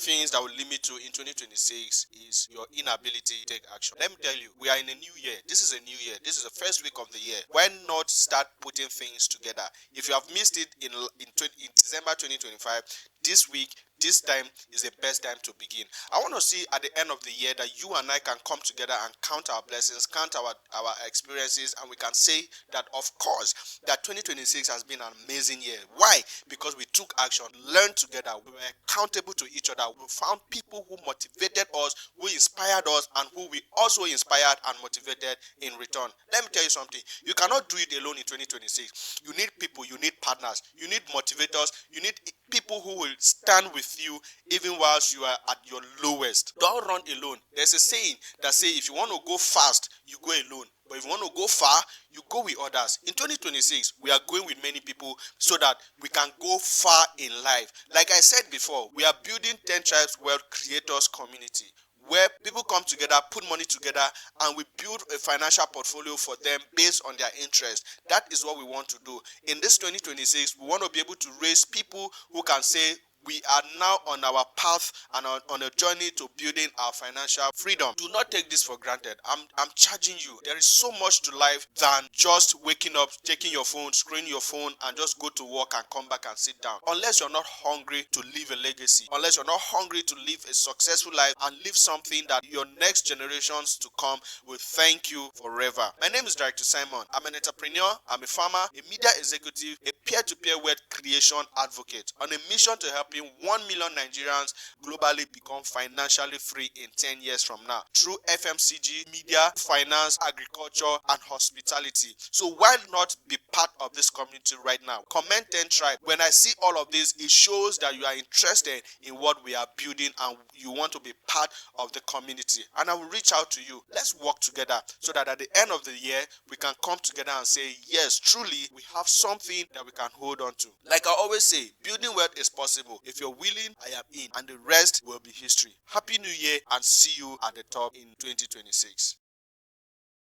things that will limit you in 2026 is your inability to take action. Let me tell you, we are in a new year. This is a new year. This is the first week of the year. Why not start putting things together? If you have missed it in December 2025, this week, this time is the best time to begin. I want to see at the end of the year that you and I can come together and count our blessings, count our experiences, and we can say that, of course, that 2026 has been an amazing year. Why? Because we took action, learned together, we were accountable to each other, we found people who motivated us, who inspired us, and who we also inspired and motivated in return. Let me tell you something. You cannot do it alone in 2026. You need people, you need partners, you need motivators, you need people who will stand with you even whilst you are at your lowest. Don't run alone. There's a saying that says if you want to go fast, you go alone. But if you want to go far, you go with others. In 2026, we are going with many people so that we can go far in life. Like I said before, we are building 10 Tribes Wealth Creators Community, where people come together, put money together, and we build a financial portfolio for them based on their interest. That is what we want to do. In this 2026, we want to be able to raise people who can say, we are now on our path and on a journey to building our financial freedom. Do not take this for granted. I'm charging you. There is so much to life than just waking up, taking your phone, screening your phone, and just go to work and come back and sit down. Unless you're not hungry to leave a legacy, unless you're not hungry to live a successful life and leave something that your next generations to come will thank you forever. My name is Director Simon. I'm an entrepreneur, I'm a farmer, a media executive, a peer-to-peer wealth creation advocate on a mission to help 1 million Nigerians globally become financially free in 10 years from now through FMCG, media, finance, agriculture, and hospitality. So why not be part of this community right now? Comment 10 Tribe. When I see all of this, it shows that you are interested in what we are building and you want to be part of the community. And I will reach out to you. Let's work together so that at the end of the year, we can come together and say, yes, truly, we have something that we can hold on to. Like I always say, building wealth is possible. If you're willing, I am in, and the rest will be history. Happy New Year and see you at the top in 2026.